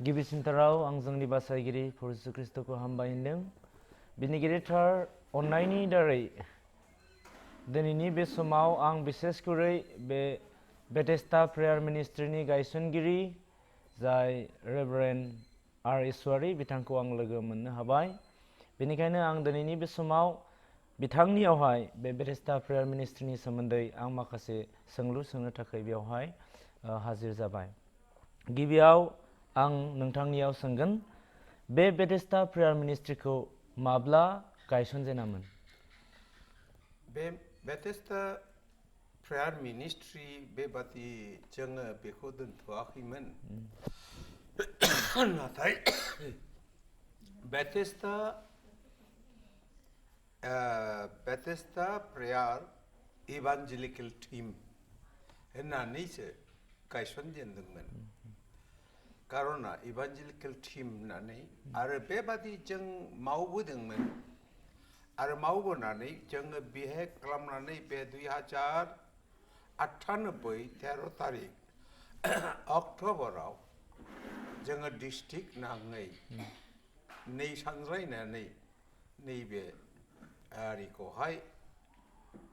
गिबिसिनथाराव आं जोंनि बासायगिरि प्रभु यीशु ख्रीष्टखौ हामबाय होनदों। बिनि गिदिरथार अननायनि दारै दिनैनि बे समाव आं बिसेसकरै बे बेथेस्दा प्रेयार मिनिस्ट्रिनि गायसनगिरि जाय रेभारेन्ड आर इसवारी बिथांखौ आं लोगो मोननो हाबाय। बेनिखायनो आं दिनैनि बे समाव बिथांनियावहाय बे बेथेस्दा प्रेयार मिनिस्ट्रिनि सोमोन्दै आं माखासे सोंलु सोंनो थाखाय बेवहाय हाजिर जाबाय। गिबियाव आं नोंथांनियाव सोंगोन, बे बेथेस्दा प्रेयार मिनिस्ट्रिखौ माब्ला गायसनजेनामोन? बे बेथेस्दा प्रेयार मिनिस्ट्रि बेबादि जोङो बेखौ दोनथ'आखैमोन। नाथाय बेथेस्दा प्रेयार इभान्जेलिकेल टीम होननानैसो गायसनजेनदोंमोन। कारना इभान्जेलिकेल टीम होननानै आरो बेबादि जों मावबोदोंमोन आरो मावबोनानै जोङो बेहाय खालामनानै बे 2098-13 तारिख अक्ट'बराव जोङो डिस्ट्रिक्ट नाङै नै सानज्रायनानै नैबे आरिखौहाय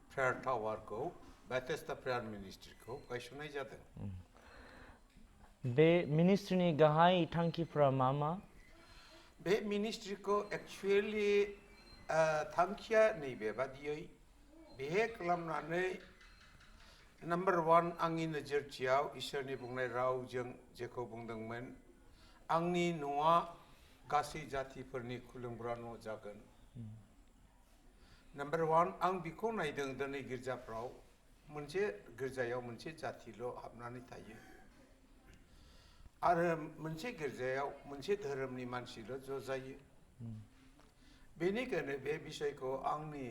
प्रेयार टावारखौ बेथेस्दा प्रेयार मिनिस्ट्रिखौ गायसननाय जादों। बे मिनिस्ट्रिनि गाहाय थांखिफ्रा मा मा? बे मिनिस्ट्रिखौ एक्चुअलि थांखिया नैबेबादियै बेहाय खालामनानै नाम्बार 1 आंनि नोजोरथियाव इसोरनि बुंनाय रावजों जेखौ बुंदोंमोन, आंनि न'आ गासै जातिफोरनि खुलुमग्रा न' जागोन। नाम्बार 1 आं बेखौ नायदों दिनै गिर्जाफ्राव मोनसे गिर्जायाव मोनसे जातिल' हाबनानै थायो आरो मोनसे गिर्जायाव मोनसे धोरोमनि मानसिल' ज' जायो। बेनिखायनो बे बिषयखौ आंनि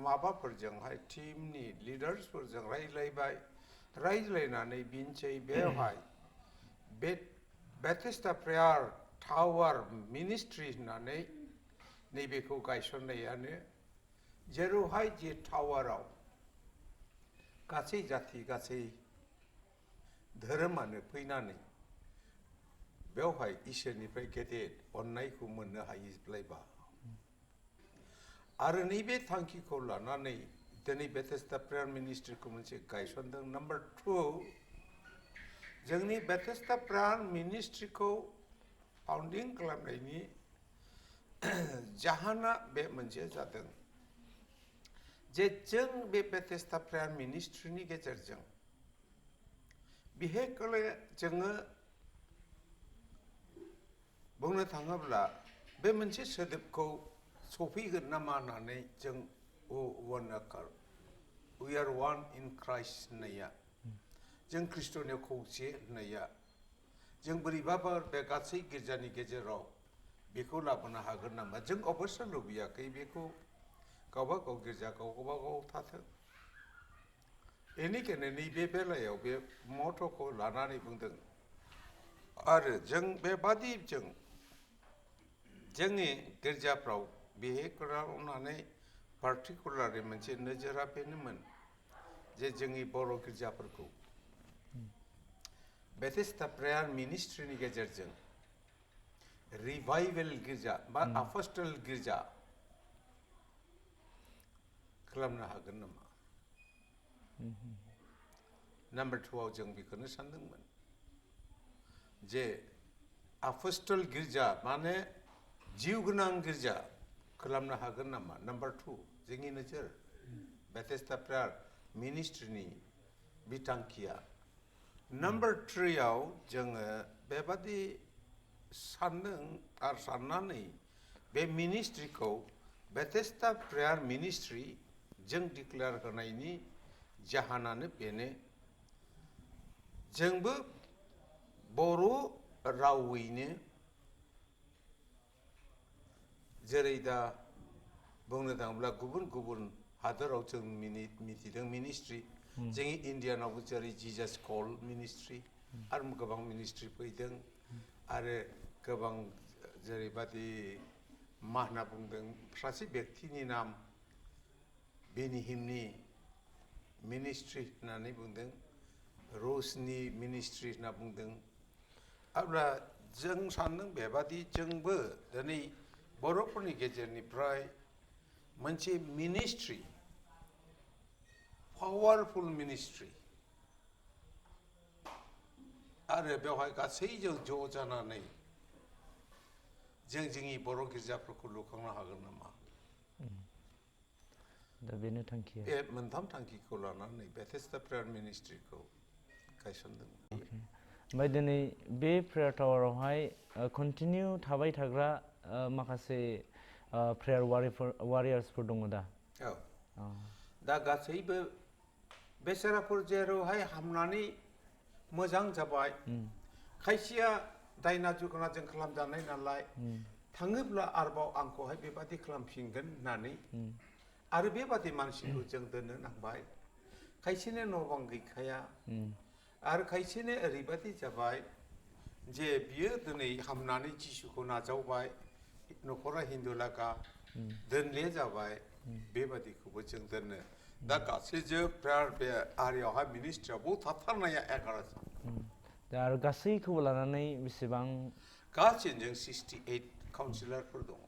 माबाफोरजोंहाय टीमनि लिडार्सफोरजों रायज्लायनानै बिनसै बेवहाय बे बेथेस्दा प्रेयार टावार मिनिस्ट्रि होननानै नैबेखौ गायसननायानो, जेरावहाय जे टावाराव गासै जाति गासै धोरोमानो फैनानै बेवहाय इसोरनिफ्राय गेदेर अननायखौ मोननो हायोब्लायबा आरो नैबे थांखिखौ लानानै दिनै बेथेस्दा प्रेयार मिनिस्ट्रिखौ मोनसे गायसनदों। नाम्बार 2 जोंनि बेथेस्दा प्रेयार मिनिस्ट्रिखौ फाउन्डिं खालामनायनि जाहोना बे मोनसे जादों जे जों बे बेथेस्दा प्रेयार मिनिस्ट्रिनि गेजेरजों बेहाय जोङो बुंनो थाङोब्ला बे मोनसे सोदोबखौ सफैगोन नामा होननानै जों we are one in Christ होननाया, जों ख्रिस्ट'नियाव खौसे होननाया, जों बोरैबाफोर बे गासै गिर्जानि गेजेराव बेखौ लाबोनो हागोन नामा? जों अबश्य लुबैयाखै बेखौ गावबा गाव गिर्जा गावबा गाव थाथों। बेनिखायनो नैबे बेलायाव बे मट'खौ लानानै बुंदों आरो जों बेबादि जोंनि गिर्जाफ्राव बेहाय खालामनानै पार्टिकुलारलि मोनसे नोजोरा बेनोमोन जे जोंनि बर' गिर्जाफोरखौ बेथेस्दा प्रेयार मिनिस्ट्रिनि गेजेरजों रिभाइभेल गिर्जा बा आफस्टल गिर्जा खालामनो हागोन नामा? नाम्बार 2 जों बेखौनो सानदोंमोन जे आफस्टल गिर्जा माने जिउ गोनां गिर्जा खालामनो हागोन नामा? नाम्बार 2 जोंनि नोजोर बेथेस्दा प्रेयार मिनिस्ट्रिनि बिथांखिया। नाम्बार 3 जोङो बेबादि सानदों आरो साननानै बे मिनिस्ट्रिखौ बेथेस्दा प्रेयार मिनिस्ट्रि जों डिक्लेयार होनायनि जाहोनानो बेनो, जोंबो बर' रावैनो जेरै दा बुंनो थाङोब्ला गुबुन गुबुन हादराव जों मिथिदों मिनिस्ट्रि, जोंनि इण्डियानावबो जेरै जिजास कल मिनिस्ट्रि आरो गोबां मिनिस्ट्रि फैदों आरो गोबां जेरैबादि मा होनना बुंदों सासे बेक्तिनि नाम बेनिहिमनि मिनिस्ट्रि होननानै बुंदों, रसनि मिनिस्ट्रि होनना बुंदों। अब्ला जों सानदों बेबादि जोंबो दिनै बर'फोरनि गेजेरनिफ्राय मोनसे मिनिस्ट्रि पावारफुल मिनिस्ट्रि आरो बेवहाय गासैजों ज' जानानै जों जोंनि बर' गिर्जाफोरखौ लुखांनो हागोन नामा दा बेनो थांखिया बे मोनथाम थांखिखौ लानानै बेथेस्दा प्रेयार मिनिस्ट्रिखौ गायसनदों ओमफ्राय दिनै बे प्रेयार टावारावहाय कन्टिनिउ थाबाय थाग्रा माखासे प्रेयार वारियार्सफोर दङ दा औ दा गासैबो बेसेराफोर जेरावहाय हामनानै मोजां जाबाय खायसेया दायना जुगनाजों खालामजानाय नालाय थाङोब्ला आरोबाव आंखौहाय बेबादि खालामफिनगोन होननानै आरो बेबादि मानसिखौ जों दोननो नांबाय खायसेनो न' बां गैखाया आरो खायसेनो ओरैबादि जाबाय जे बियो दिनै हामनानै जिसुखौ नाजावबाय न'खरा हिन्दु लागा दोनले जाबाय बेबादिखौबो जों दोननो दा गासैजों प्रेयार बे आरियावहाय मिनिस्ट्रियावबो थाथारनाया 11 जन दा आरो गासैखौबो लानानै बेसेबां गासैजों 68 काउन्सिलरफोर दङ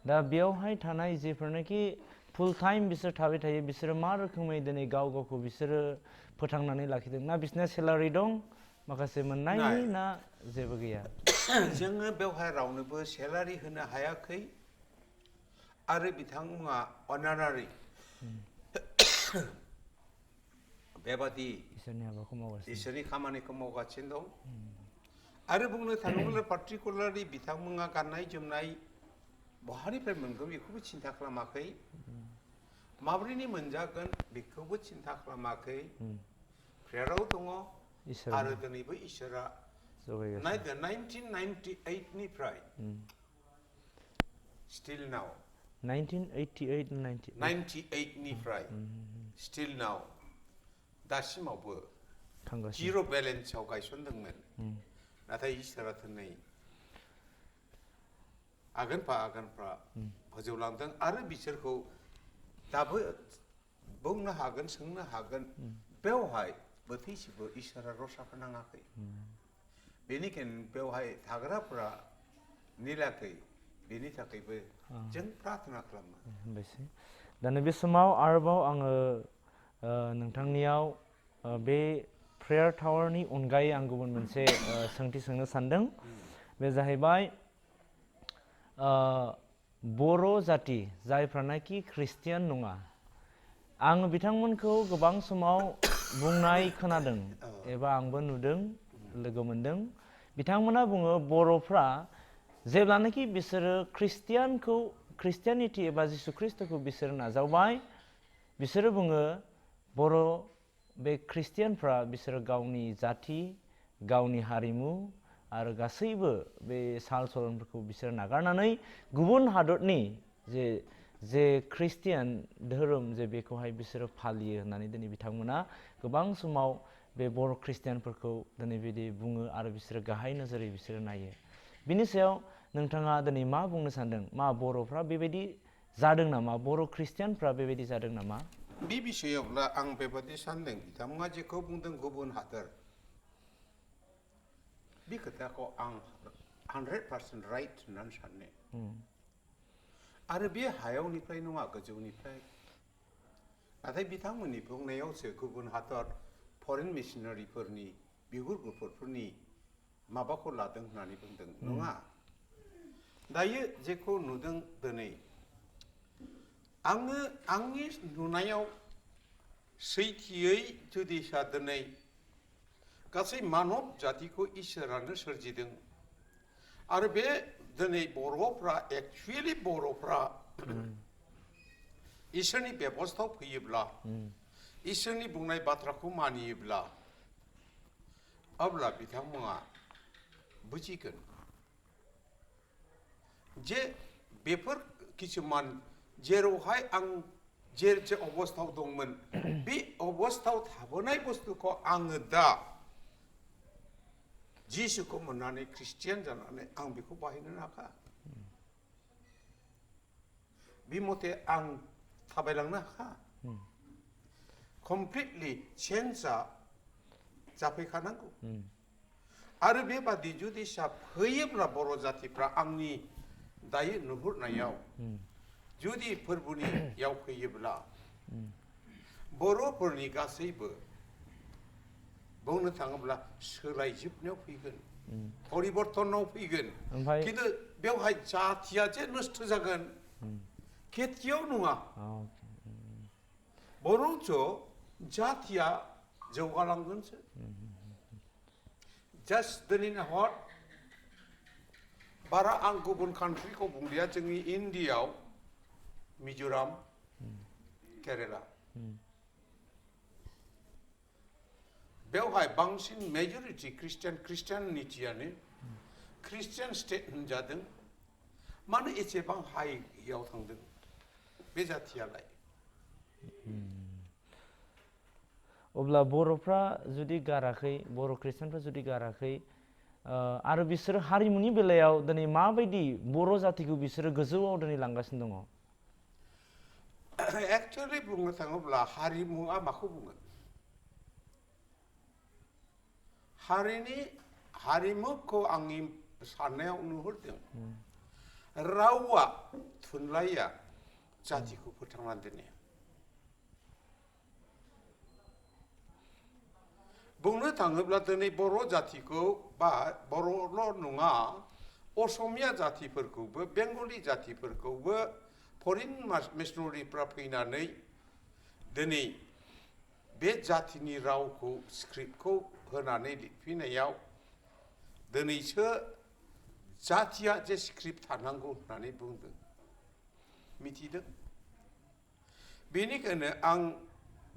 दा बेयावहाय थानाय जेफोरनाखि फुल टाइम बिसोर थाबाय थायो बिसोरो मा रोखोमै दिनै गाव गावखौ बिसोरो फोथांनानै लाखिदों ना बिसोरना सेलारि दं माखासे मोननायनि ना जेबो गैया जोङो बेवहाय रावनोबो सेलारि होनो हायाखै आरो बिथांमोना अनारारि बेबादि इसोरनि हाबाखौ मावगासिनो इसोरनि खामानिखौ मावगासिनो दं आरो बुंनो थाङोब्ला पार्टिकुलारलि बिथांमोना गाननाय जोमनाय बहानिफ्राय मोनगोन बेखौबो सिन्था खालामाखै माब्रैनि मोनजागोन बेखौबो सिन्था खालामाखै प्रेयाराव दङ आरो दिनैबो इसोरा नायदो 1998 निफ्राय स्टिल नाव 98 निफ्राय स्टिल नाव दासिमावबो जिर' बेलेन्सआव गायसनदोंमोन नाथाय इसोरा दिनै आगानफा फोजौलांदों आरो बिसोरखौ दाबो बुंनो हागोन सोंनो हागोन बेवहाय बोथैसेबो इसोरा रसा फोनाङाखै बेनिखायनो बेवहाय थाग्राफोरा निलाखै बेनि थाखायबो जों प्रार्थना खालामो दा नैबे समाव आरोबाव आङो नोंथांनियाव बे प्रेयार टावारनि अनगायै आं गुबुन मोनसे सोंथि सोंनो सानदों बे जाहैबाय बर' जाति जायफ्रानाखि ख्रिस्टियान नङा आं बिथांमोनखौ गोबां समाव बुंनाय खोनादों एबा आंबो नुदों लोगो मोनदों बिथांमोना बुङो बर'फ्रा जेब्लानाखि बिसोरो ख्रिस्टियानिटि एबा जिसु ख्रिस्टखौ बिसोरो नाजावबाय बिसोरो बुङो बर' बे ख्रिस्टियानफ्रा बिसोरो गावनि जाति गावनि हारिमु आरो गासैबो बे साल सलनफोरखौ बिसोर नागारनानै गुबुन हादरनि जे ख्रिस्टियान धोरोम जे बेखौहाय बिसोरो फालियो होननानै दिनै बिथांमोना गोबां समाव बे बर' ख्रिस्टियानफोरखौ दिनै बिदि बुङो आरो बिसोरो गाहाय नोजोरै बिसोरो नायो बिनि सायाव नोंथाङा दिनै मा बुंनो सानदों मा बर'फ्रा बेबायदि जादों नामा बर' ख्रिस्टियानफ्रा बेबायदि जादों नामा बे बिषयावब्ला आं बेबादि सानदों बिथांमोना जेखौ बुंदों गुबुन हादर बे खोथाखौ आं 100% राइट होननानै सानो आरो बे हायावनिफ्राय नङा गोजौनिफ्राय नाथाय बिथांमोननि बुंनायावसो गुबुन हादर फरेन मिशनारिफोरनि बिगुर गुफुरफोरनि माबाखौ लादों होननानै बुंदों नङा दायो जेखौ नुदों दिनै आङो आंनि नुनायाव सैथोयै जुदि दिनै गासै मानब जातिखौ इसोरानो सोरजिदों आरो बे दिनै बर'फ्रा एक्सुवेलि बर'फ्रा इसोरनि बेबस्थायाव फैयोब्ला इसोरनि बुंनाय बाथ्राखौ मानियोब्ला अब्ला बिथांमोना बुजिगोन जे बेफोर किसुमान जेरावहाय आं जे अबस्थायाव दंमोन बे अबस्थायाव थाबोनाय बुस्थुखौ आङो दा जिसुखौ मोननानै ख्रिस्टियान जानानै आं बेखौ बाहायनो हाखा बे मथे आं थाबायलांनो हाखा कमप्लिटलि चेन्जआ जाफैखानांगौ आरो बेबादि जुदि होयोब्ला बर' जातिफ्रा आंनि दायो नुहुरनायाव जुदि फोरबोनियाव फैयोब्ला बर'फोरनि गासैबो बुंनो थाङोब्ला सोलायजोबनायाव फैगोन परिबर्तनाव फैगोन खिन्थु बेवहाय जातिया जे नस्थ' जागोन खेथियाव नङा बरंच जातिया जौगालांगोनसो जास्ट दिनैनि हर बारा आं गुबुन कान्ट्रिखौ बुंलिया जोंनि इण्डियायाव मिज'राम केरेला बेवहाय बांसिन मेजरिटि ख्रिस्टियानिटियानो ख्रिस्टियान स्टेट होनजादों मानो एसेबां हाइयाव थांदों बे जातियालाय अब्ला बर'फ्रा जुदि गाराखै बर' ख्रिस्टियानफ्रा जुदि गाराखै आरो बिसोरो हारिमुनि बेलायाव दिनै माबायदि बर' जातिखौ बिसोरो गोजौआव दिनै लांगासिनो दङ एक्चुअलि बुंनो थाङोब्ला हारिमुआ माखौ बुङो हारिमुखौ आंनि साननायाव नुहुरदों रावा थुनलाइया जातिखौ फोथांनानै दोनो बुंनो थाङोब्ला दिनै बर' जातिखौ बा बर'ल' नङा असमिया जातिफोरखौबो बेंगलि जातिफोरखौबो फरेन मिशनारिफ्रा फैनानै दिनै बे जातिनि रावखौ स्क्रिप्टखौ होनानै लिरफिननायाव दिनैसो जातिया जे स्क्रिप्ट थानांगौ होननानै बुंदों मिथिदों बेनिखायनो आं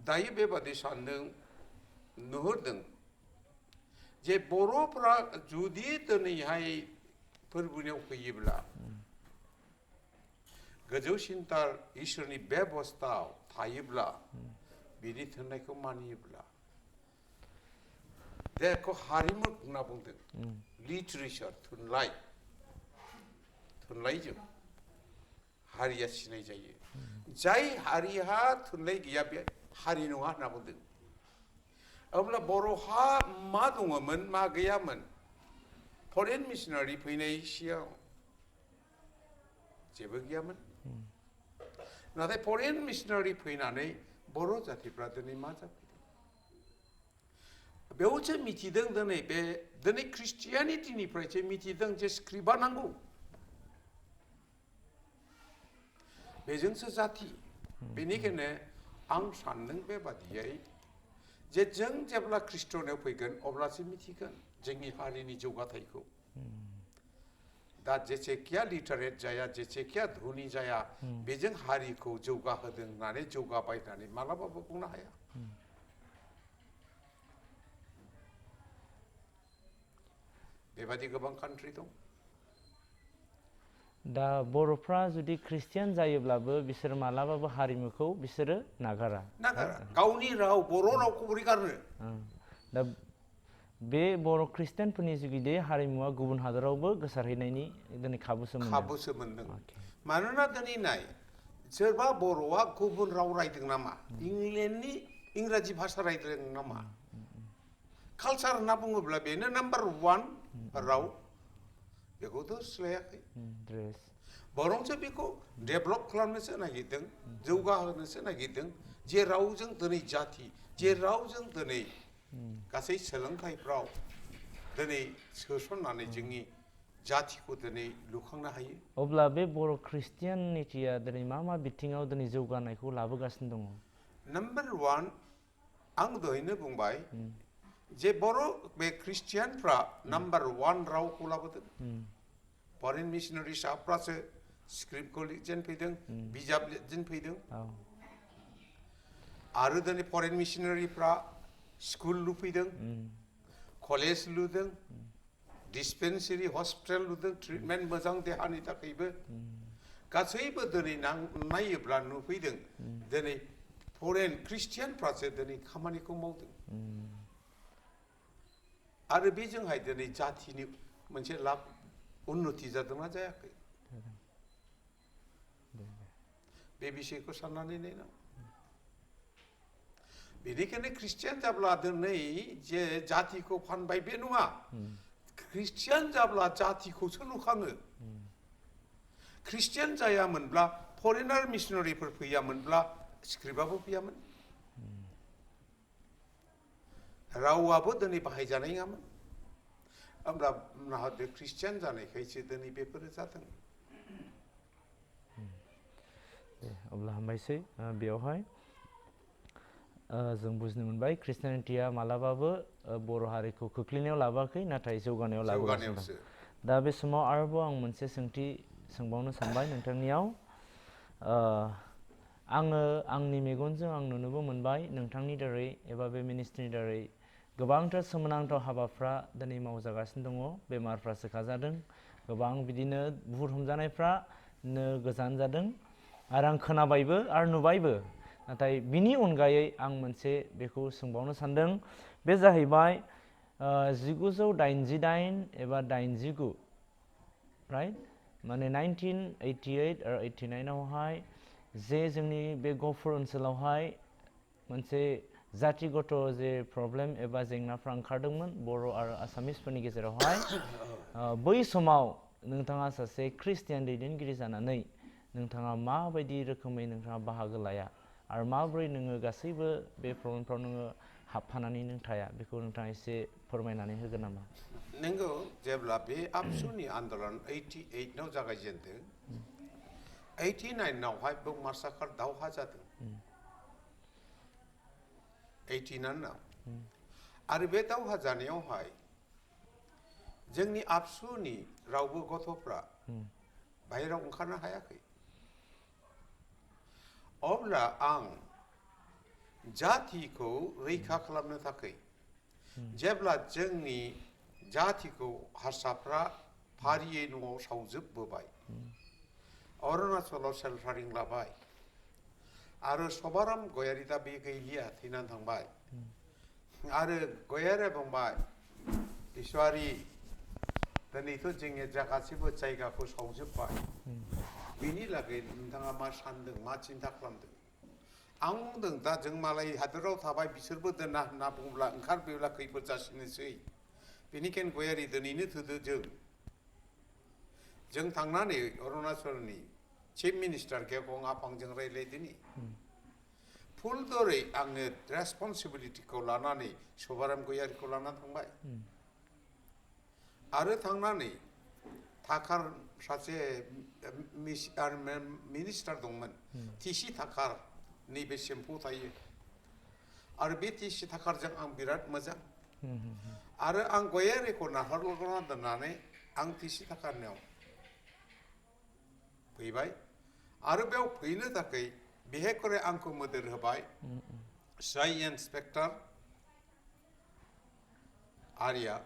दायो बेबादि सानदों नुहुरदों जे बर'फ्रा जुदि दिनैहाय फोरबोनियाव फैयोब्ला गोजौसिनथार इसोरनि बेबस्थायाव थायोब्ला बिनि थोननायखौ मानियोब्ला बेखौ हारिमु होनना बुंदों लिटारेचार थुनलाइजों हारिया सिनाय जायो जाय हारिहा थुनलाइ गैया बे हारि नङा होनना बुंदों अब्ला बर'हा मा दङमोन मा गैयामोन फरेन मिशनारि फैनाय सिगां जेबो गैयामोन नाथाय फरेन मिशनारि फैनानै बर' जातिफ्रा दिनै मा जाफैदों बेयावसो मिथिदों दिनै ख्रिस्टियानिटिनिफ्रायसो मिथिदों जे स्क्रिप्टआ नांगौ बेजोंसो जाति बेनिखायनो आं सानदों बेबादियै जे जों जेब्ला ख्रिस्ट'नियाव फैगोन अब्लासो मिथिगोन जोंनि हारिनि जौगाथायखौ दा जेसेखिया लिटारेट जाया जेसेखिया धोनि जाया बेजों हारिखौ जौगाहोदों होननानै जौगाबाय होननानै मालाबाबो बुंनो हाया बेबादि गोबां कान्ट्रि दं दा बर'फ्रा जुदि ख्रिस्टियान जायोब्लाबो बिसोर मालाबाबो हारिमुखौ बिसोरो नागारा गावनि राव बर' रावखौ बोरै गारनो दा बे बर' ख्रिस्टियानफोरनि जुगिदे हारिमुवा गुबुन हादरावबो गोसारहैनायनि दिनै खाबुसो मोनदों मानोना दिनै नाय सोरबा बर'आ गुबुन राव रायदों नामा इंलेन्डनि इंराजि भाषा रायदों नामा कालचार होनना बुङोब्ला बेनो नाम्बार 1 राव बेखौथ' सोलायाखै बरंसो बेखौ डेभेलप खालामनोसो नागिरदों जौगाहोनोसो नागिरदों जे रावजों दिनै जाति जे रावजों दिनै गासै सोलोंथाइफ्राव दिनै सोसननानै जोंनि जातिखौ दिनै लुखांनो हायो अब्ला बे बर' ख्रिस्टियानिटिया दिनै मा बिथिङाव दिनै जौगानायखौ लाबोगासिनो दङ नाम्बार 1 आं दहायनो बुंबाय जे बर' बे ख्रिस्टियानफ्रा नाम्बार 1 रावखौ लाबोदों फरेन मिशनारि साफ्रासो स्क्रिप्टखौ लिरजेन फैदों बिजाब लिरजेन फैदों आरो दिनै फरेन मिशनारिफ्रा स्कुल लुफैदों कलेज लुदों डिस्पेन्सारि हस्पिटाल लुदों ट्रिटमेन्ट मोजां देहानि थाखायबो गासैबो दिनै नायोब्ला नुफैदों दिनै फरेन ख्रिस्टियानफ्रासो दिनै खामानिखौ मावदों आरो बेजोंहाय दिनै जातिनि मोनसे लाब उन्नति जादोंना जायाखै बे बिषयखौ साननानै नायनां बेनिखायनो ख्रिस्टियान जाब्ला दिनै जे जातिखौ फानबाय बे नङा ख्रिस्टियान जाब्ला जातिखौसो लुखाङो ख्रिस्टियान जायामोनब्ला फरेनार मिशनारिफोर फैयामोनब्ला स्क्रिप्टआबो फैयामोन रावाबो दिनै बाहायजानाय नङामोन होमब्ला बे ख्रिस्टियान जानायखायसो दिनै बेफोरो जादों अब्ला हामबायसै बेवहाय जों बुजिनो मोनबाय ख्रिस्टियानिटिया मालाबाबो बर' हारिखौ खोख्लैनायाव लाबोआखै नाथाय जौगानायाव लाबोगासिनो दं दा बे समाव आरोबाव आं मोनसे सोंथि सोंबावनो सानबाय नोंथांनियाव आङो आंनि मेगनजों आं नुनोबो मोनबाय नोंथांनि दारै एबा बे मिनिस्ट्रिनि दारै गोबांथार सोमोनांथाव हाबाफ्रा दिनै मावजागासिनो दङ बेमारफ्रा सोखाजादों गोबां बिदिनो बुहुत हमजानायफ्रा गोजान जादों आरो आं खोनाबायबो आरो नुबायबो नाथाय बिनि अनगायै आं मोनसे बेखौ सोंबावनो सानदों बे जाहैबाय 1988 एबा 89 राइट माने 1988 आरो 89 आवहाय जे जोंनि बे गहपुर ओनसोलावहाय मोनसे जातिगत जे प्रब्लेम एबा जेंनाफ्रा ओंखारदोंमोन बर' आरो आसामिसफोरनि गेजेरावहाय बै समाव नोंथाङा सासे ख्रिस्टियान दैदेनगिरि जानानै नोंथाङा माबायदि रोखोमै नोंथाङा बाहागो लाया आरो माबोरै नोङो गासैबो बे प्रब्लेमफ्राव नोङो हाबफानानै नों थाया बेखौ नोंथाङा एसे फोरमायनानै होगोन नामा नंगौ जेब्ला बे आबसुनि आन्दलन 88 आव जागायजेनदों 89 आवहाय बे मार्साखार दावहा जादों 89 आव आरो बे दावहा जानायावहाय जोंनि आबसुनि रावबो गथ'फ्रा बाहेरायाव ओंखारनो हायाखै अब्ला आं जातिखौ रैखा खालामनो थाखाय जेब्ला जोंनि जातिखौ हारसाफ्रा फारियै न'आव सावजोबबोबाय अरुणाचलाव सेल्टारिं लाबाय आरो सभाराम गयारि दा बे गैलिया थैनानै थांबाय आरो गयारिया बुंबाय इसवारी दिनैथ' जोंनि गासैबो जायगाखौ सावजोबबाय बेनि लागै नोंथाङा मा सानदों मा सिन्था खालामदों आं बुंदों दा जों मालाय हादोराव थाबाय बिसोरबो दोना होनना बुङोब्ला ओंखारबोब्ला खैफोद जासिनोसै बेनिखायनो गयारि दिनैनो थोदो जों थांनानै अरुणाचलनि चिफ मिनिस्टार गेगं आफांजों रायज्लायदिनि फुलदरै आङो रेसपन्सिबिलिटिखौ लानानै सभाराम गयारिखौ लानानै थांबाय आरो थांनानै थाखार सासे मिनिस्टार दंमोन टिसि थाखार नैबे सेम्पु थायो आरो बे टिसि थाखारजों आं बिराद मोजां आरो आं गयारिखौ नाहरल'ना दोननानै आं टिसि थाखारनियाव फैबाय आरो बेयाव फैनो थाखाय बिहेकरे आंखौ मदद होबाय जाय इन्सपेक्टर आर्या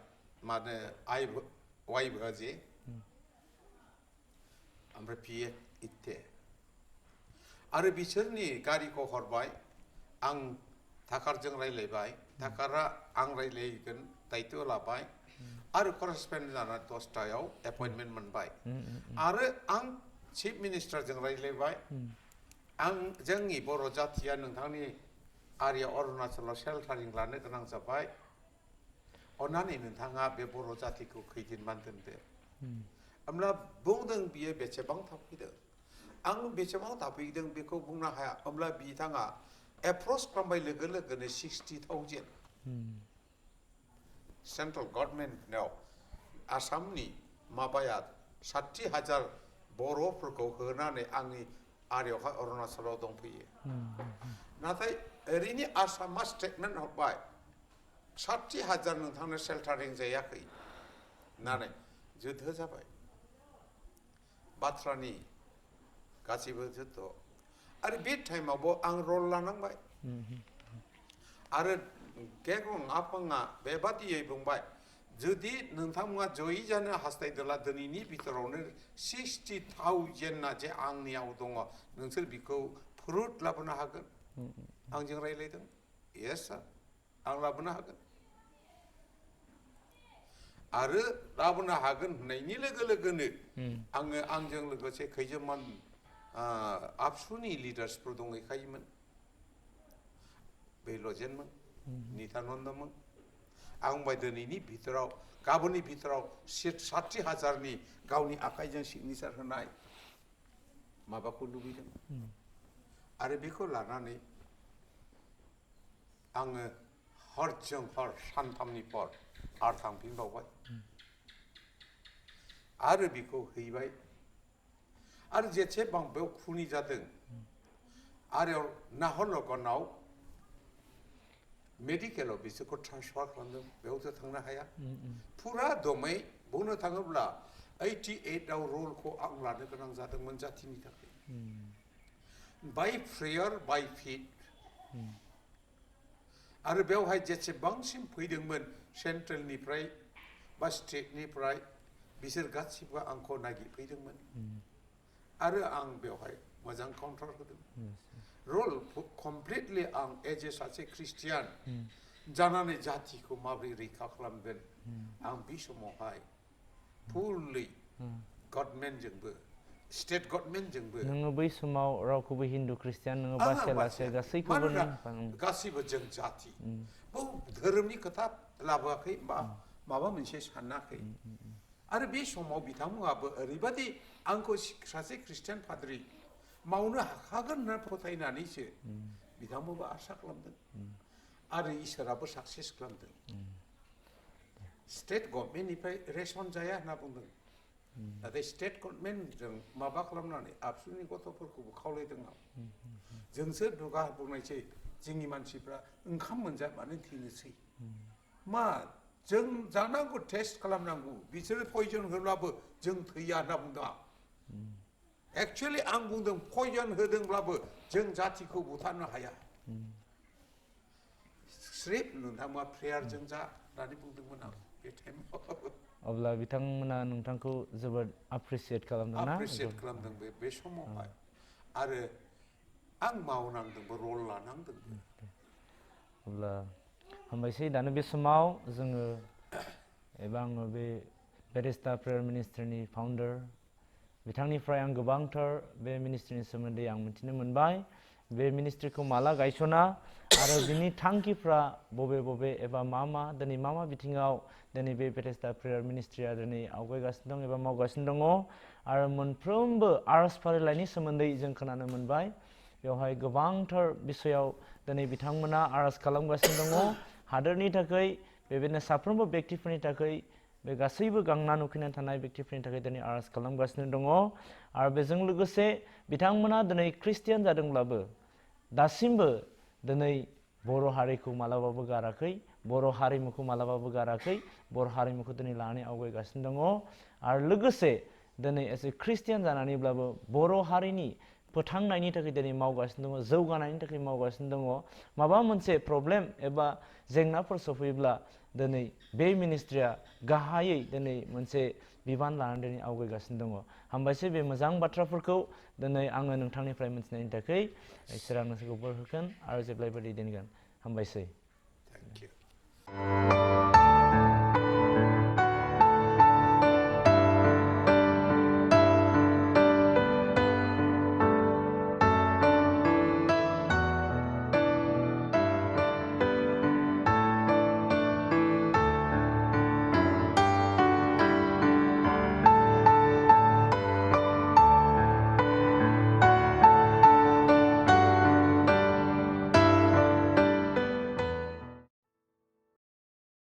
माने वाइ भाजे ओमफ्राय पि ए इत्ते आरो बिसोरनि गारिखौ हरबाय आं थाकारजों रायज्लायबाय थाकारा आं रायज्लायगोन दायित्व लाबाय आरो करेसपन्डेन्ट जाना 10टायाव एपइन्टमेन्ट मोनबाय आरो आं चिफ मिनिस्टारजों रायज्लायबाय आं जोंनि बर' जातिया नोंथांनि आर्या अरुणाचलाव सेल्टारिं लानो गोनां जाबाय अन्नानै नोंथाङा बे बर' जातिखौ खैदिनमान दोनदो होमब्ला बुंदों बियो बेसेबां थाफैदों आं बेसेबां थाफैदों बेखौ बुंनो हाया होमब्ला बिथाङा एप्रच खालामबाय लोगो लोगोनो 60,000 सेन्ट्रेल गभर्नमेन्टआव आसामनि माबाया 60,000 बर'फोरखौ होनानै आंनि आर्यावहाय अरुणाचलाव दंफैयो नाथाय ओरैनो आसामा स्टेटमेन्ट हरबाय 60,000 नोंथांनो सेल्टारिं जायाखै होननानै जुद्ध जाबाय बाथ्रानि गासैबो जुद्ध आरो बे टाइमावबो आं रल लानांबाय आरो गेगं आफाङा बेबादियै बुंबाय जुदि नोंथांमोना जयै जानो हास्थायदोंब्ला दिनैनि बिथोरावनो 60,000 जे आंनियाव दङ नोंसोर बिखौ फुरुट लाबोनो हागोन आंजों रायज्लायदों येस सार आं लाबोनो हागोन आरो लाबोनो हागोन होननायनि लोगो लोगोनो आङो आंजों लोगोसे खैजोनमान आबसुनि लिडार्सफोर दंहैखायोमोन बैल'जेनमोन नितानन्दमोन आं बाय दिनैनि भितराव गाबोननि भितराव 60,000नि गावनि आखाइजों सिगनेचार होनाय माबाखौ लुबैदों आरो बेखौ लानानै आङो हरजों हर सानथामनि पर आरो थांफिनबावबाय आरो बेखौ हैबाय आरो जेसेबां बेयाव खुनि जादों आरो नाहरलगनाव मेडिकेलाव बिसोरखौ ट्रान्सफार खालामदों बेयावथ' थांनो हाया फुरा दमै बुंनो थाङोब्ला 88आव रलखौ आं लानो गोनां जादोंमोन जाथिनि थाखाय बाय प्रेयार बाय फेथ आरो बेवहाय जेसेबांसिम फैदोंमोन सेन्ट्रेलनिफ्राय बा स्टेटनिफ्राय बिसोर गासिबो आंखौ नागिरफैदोंमोन आरो आं बेवहाय मोजां काउन्टार होदों रल कमप्लिटलि आं एज ए सासे ख्रिस्टियान जानानै जातिखौ माबोरै रैखा खालामगोन आं बे समावहाय फुललि गभर्नमेन्टजोंबो स्टेट गभर्नमेन्टजोंबो नोङो बै समाव रावखौबो हिन्दु ख्रिस्टियान नोङो बासियालासे गासैखौबो गासिबो जों जाति धोरोमनि खोथा लाबोआखै बा माबा मोनसे सानाखै आरो बे समाव बिथांमोनाबो ओरैबादि आंखौ सासे ख्रिस्टियान पाद्रि मावनो हाखागोन होनना फोथायनानैसो बिथांमोनबो आसा खालामदों आरो इसोराबो साक्सेस खालामदों स्टेट गभर्नमेन्टनिफ्राय रेसन जाया होनना बुंदों नाथाय स्टेट गभर्नमेन्टजों माबा खालामनानै आबसुनि गथ'फोरखौबो खावलायदों आं जोंसो दुगा बुंनायसै जोंनि मानसिफ्रा ओंखाम मोनजाबानो थैनोसै मा जों जानांगौ टेस्ट खालामनांगौ बिसोरो पयजन होब्लाबो जों थैया होनना बुंदों आं एक्चुअलि आं बुंदों पयजन होदोंब्लाबो जों जातिखौ बुथारनो हाया स्रेफ नोंथांमोना प्रेयारजों जा होननानै बुंदोंमोन आं बे टाइमाव अब्ला बिथांमोना नोंथांखौ जोबोद एप्रिसिएट खालामदों ना एप्रिसिएट खालामदों बे समावहाय आरो आं मावनांदोंबो रल लानांदोंबो अब्ला हामबायसै दानो बे समाव जोङो एबा आङो बे बेरिस्टा प्रेयार मिनिस्ट्रिनि फाउन्डार बिथांनिफ्राय आं गोबांथार बे मिनिस्ट्रिनि सोमोन्दै आं मिथिनो मोनबाय बे मिनिस्ट्रिखौ माला गायसना आरो बिनि थांखिफ्रा बबे बबे एबा मा दिनै मा बिथिङाव दिनै बे बेरिस्टा प्रेयार मिनिस्ट्रिया दिनै आवगायगासिनो दं एबा मावगासिनो दङ आरो मोनफ्रोमबो आरज फारिलाइनि सोमोन्दै जों खोनानो मोनबाय बेवहाय गोबांथार बिसयाव दिनै बिथांमोना आरज खालामगासिनो दङ हादोरनि थाखाय बेबायदिनो साफ्रोमबो बेक्तिफोरनि थाखाय बे गासैबो गांना उखैनानै थानाय बेक्तिफोरनि थाखाय दिनै आरज खालामगासिनो दङ आरो बेजों लोगोसे बिथांमोना दिनै ख्रिस्टियान जादोंब्लाबो दासिमबो दिनै बर' हारिखौ मालाबाबो गाराखै बर' हारिमुखौ मालाबाबो गाराखै बर' हारिमुखौ दिनै लानानै आवगायगासिनो दङ आरो लोगोसे दिनै एसे ख्रिस्टियान जानानैब्लाबो बर' हारिनि फोथांनायनि थाखाय दिनै मावगासिनो दङ जौगानायनि थाखाय मावगासिनो दङ माबा मोनसे प्रब्लेम एबा जेंनाफोर सफैयोब्ला दिनै बे मिनिस्ट्रिया गाहायै दिनै मोनसे बिबान लानानै दिनै आवगायगासिनो दङ हामबायसै बे मोजां बाथ्राफोरखौ दिनै आङो नोंथांनिफ्राय मिथिनायनि थाखाय इसोरा नोंसोरखौ बोर होगोन आरो जेब्लायबो दैदेनगोन हामबायसै Thank you.